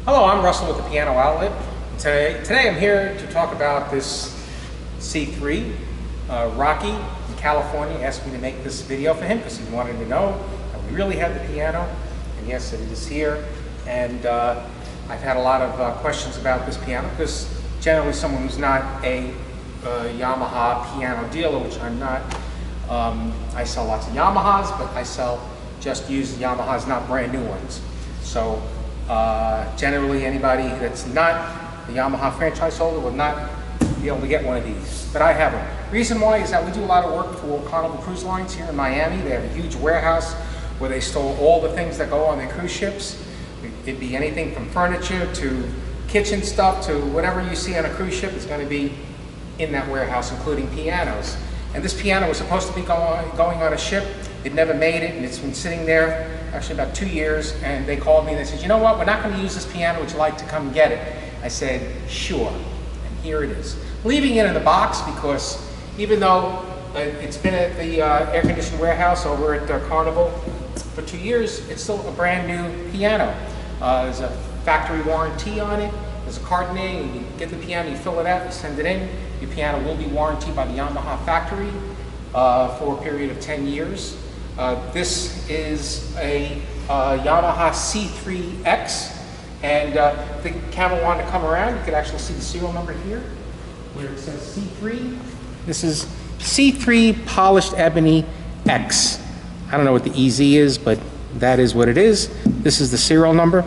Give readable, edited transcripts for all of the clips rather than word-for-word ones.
Hello, I'm Russell with the Piano Outlet. Today I'm here to talk about this C3. Rocky in California asked me to make this video for him because he wanted to know that we really have the piano. And yes, it is here. And I've had a lot of questions about this piano because generally someone who's not a Yamaha piano dealer, which I'm not, I sell lots of Yamahas, but I sell just used Yamahas, not brand new ones. So generally anybody that's not a Yamaha franchise holder will not be able to get one of these, but I have them. Reason why is that we do a lot of work for Carnival Cruise Lines here in Miami. They have a huge warehouse where they store all the things that go on their cruise ships. It'd be anything from furniture to kitchen stuff to whatever you see on a cruise ship is going to be in that warehouse, including pianos. And this piano was supposed to be going on a ship. It never made it, and it's been sitting there actually about 2 years, and they called me and they said, you know what, we're not going to use this piano, would you like to come get it? I said, sure, and here it is. Leaving it in the box because even though it's been at the air-conditioned warehouse over at Carnival for 2 years, it's still a brand new piano. There's a factory warranty on it. There's a card name. You get the piano, you fill it out, you send it in. Your piano will be warranted by the Yamaha factory for a period of 10 years. This is a Yamaha C3X, and if the camera wanted to come around, you could actually see the serial number here, where it says C3. This is C3 Polished Ebony X. I don't know what the EZ is, but that is what it is. This is the serial number,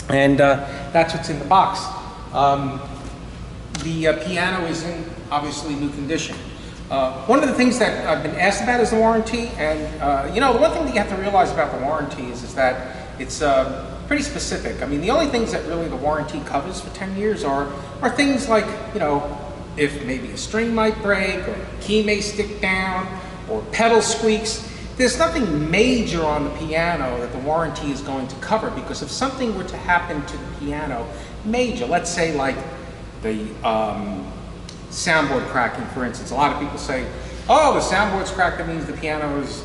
and that's what's in the box. The piano is in obviously new condition. One of the things that I've been asked about is the warranty, and you know, the one thing that you have to realize about the warranty is that it's pretty specific. I mean, the only things that really the warranty covers for 10 years are things like, you know, if maybe a string might break, or a key may stick down, or pedal squeaks. There's nothing major on the piano that the warranty is going to cover, because if something were to happen to the piano, major, let's say like the soundboard cracking, for instance. A lot of people say, oh, the soundboard's cracked, that means the piano is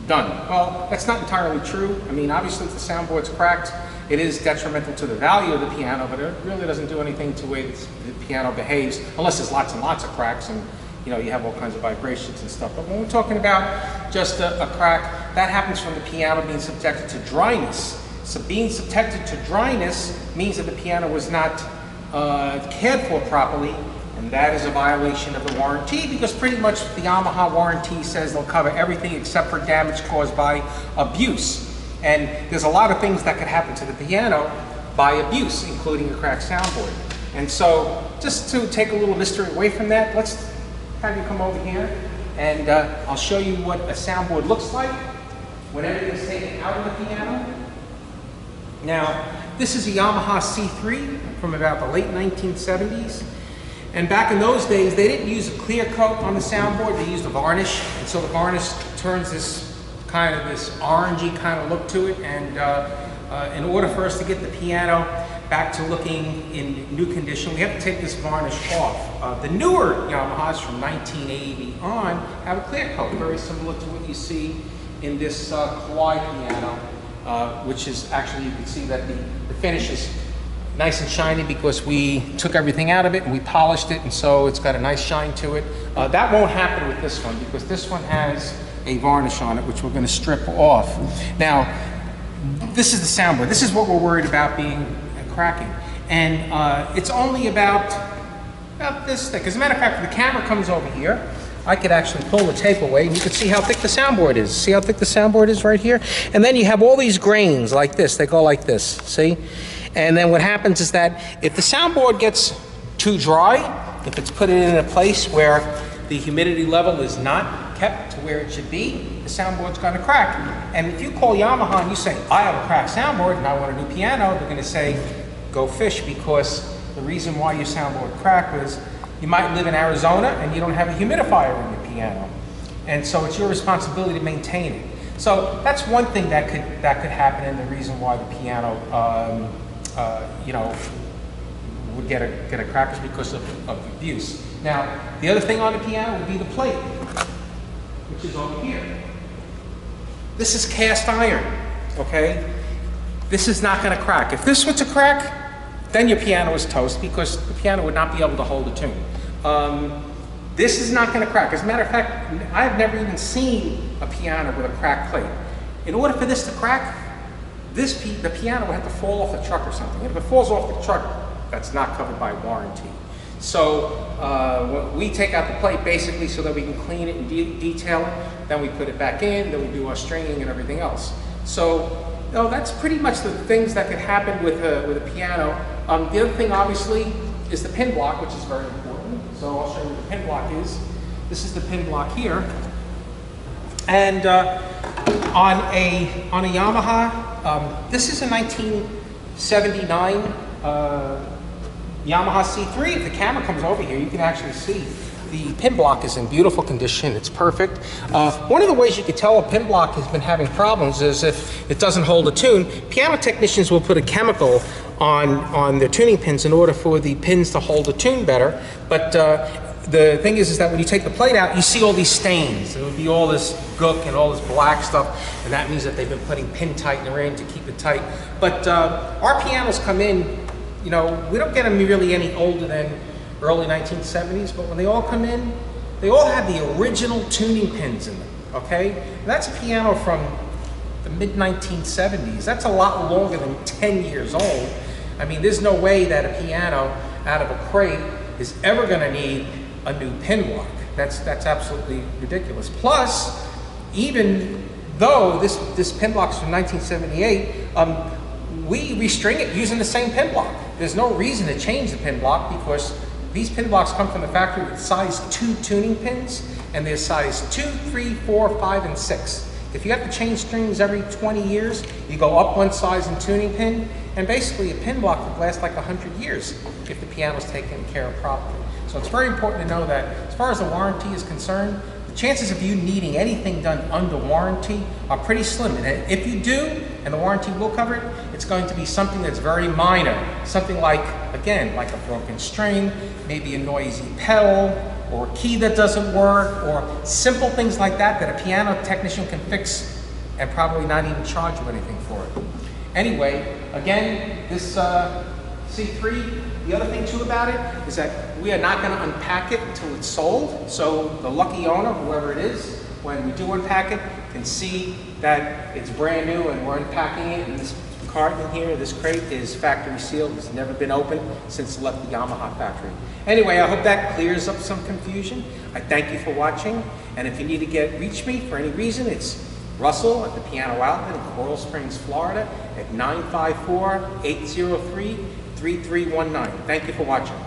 done. Well, that's not entirely true. I mean, obviously if the soundboard's cracked, it is detrimental to the value of the piano, but it really doesn't do anything to the way the piano behaves, unless there's lots and lots of cracks and you know, you have all kinds of vibrations and stuff. But when we're talking about just a crack, that happens from the piano being subjected to dryness. So being subjected to dryness means that the piano was not cared for properly, and that is a violation of the warranty, because pretty much the Yamaha warranty says they'll cover everything except for damage caused by abuse. And there's a lot of things that could happen to the piano by abuse, including a cracked soundboard. And so just to take a little mystery away from that, let's have you come over here and I'll show you what a soundboard looks like when everything's taken out of the piano. Now, this is a Yamaha C3 from about the late 1970s. And back in those days, they didn't use a clear coat on the soundboard, they used a varnish. And so the varnish turns this orangey kind of look to it. And in order for us to get the piano back to looking in new condition, we have to take this varnish off. The newer Yamahas from 1980 on have a clear coat, very similar to what you see in this Kauai piano, which is actually, you can see that the finish is nice and shiny because we took everything out of it and we polished it, and so it's got a nice shine to it. That won't happen with this one because this one has a varnish on it, which we're going to strip off. Now, this is the soundboard. This is what we're worried about being cracking, and it's only about this thick. As a matter of fact, if the camera comes over here, I could actually pull the tape away and you can see how thick the soundboard is. See how thick the soundboard is right here? And then you have all these grains like this. They go like this, see? And then what happens is that if the soundboard gets too dry, if it's put in a place where the humidity level is not kept to where it should be, the soundboard's going to crack. And if you call Yamaha and you say, I have a cracked soundboard and I want a new piano, they're going to say, go fish, because the reason why your soundboard cracked was you might live in Arizona and you don't have a humidifier in your piano. And so it's your responsibility to maintain it. So that's one thing that could happen, and the reason why the piano you know, would get a crack is because of abuse. Now, the other thing on the piano would be the plate, which is over here. This is cast iron, okay? this is not going to crack. If this were to crack, then your piano is toast because the piano would not be able to hold a tune. This is not going to crack. As a matter of fact, I've never even seen a piano with a cracked plate. In order for this to crack, the piano would have to fall off the truck or something. And if it falls off the truck, that's not covered by warranty. So we take out the plate basically so that we can clean it and detail it. Then we put it back in, then we do our stringing and everything else. So that's pretty much the things that could happen with a piano. The other thing obviously is the pin block, which is very important. So I'll show you what the pin block is. This is the pin block here. And on a Yamaha, this is a 1979 Yamaha C3. If the camera comes over here, you can actually see the pin block is in beautiful condition. It's perfect. One of the ways you could tell a pin block has been having problems is if it doesn't hold a tune. Piano technicians will put a chemical on their tuning pins in order for the pins to hold a tune better. But the thing is that when you take the plate out, you see all these stains. There would be all this gook and all this black stuff, and that means that they've been putting pin tightener in to keep it tight. But our pianos come in, we don't get them really any older than early 1970s, but when they all come in, they all have the original tuning pins in them, okay? And that's a piano from the mid-1970s. That's a lot longer than 10 years old. I mean, there's no way that a piano out of a crate is ever gonna need a new pin block. That's absolutely ridiculous. Plus, even though this pin block's from 1978, we restring it using the same pin block. There's no reason to change the pin block because these pin blocks come from the factory with size 2 tuning pins, and they're size 2, 3, 4, 5, and 6. If you have to change strings every 20 years, you go up one size in tuning pin, and basically a pin block would last like 100 years if the piano's taken care of properly. So it's very important to know that as far as the warranty is concerned, the chances of you needing anything done under warranty are pretty slim. And if you do, and the warranty will cover it, it's going to be something that's very minor. Something like, again, like a broken string, maybe a noisy pedal, or a key that doesn't work, or simple things like that that a piano technician can fix and probably not even charge you anything for it. Anyway, again, this C3, the other thing too about it is that we are not going to unpack it until it's sold. So the lucky owner, whoever it is, when we do unpack it, can see that it's brand new and we're unpacking it. And this carton here, this crate is factory sealed. It's never been opened since it left the Yamaha factory. Anyway, I hope that clears up some confusion. I thank you for watching. And if you need to reach me for any reason, it's Russell at the Piano Outlet in Coral Springs, Florida at 954-803-3319. Thank you for watching.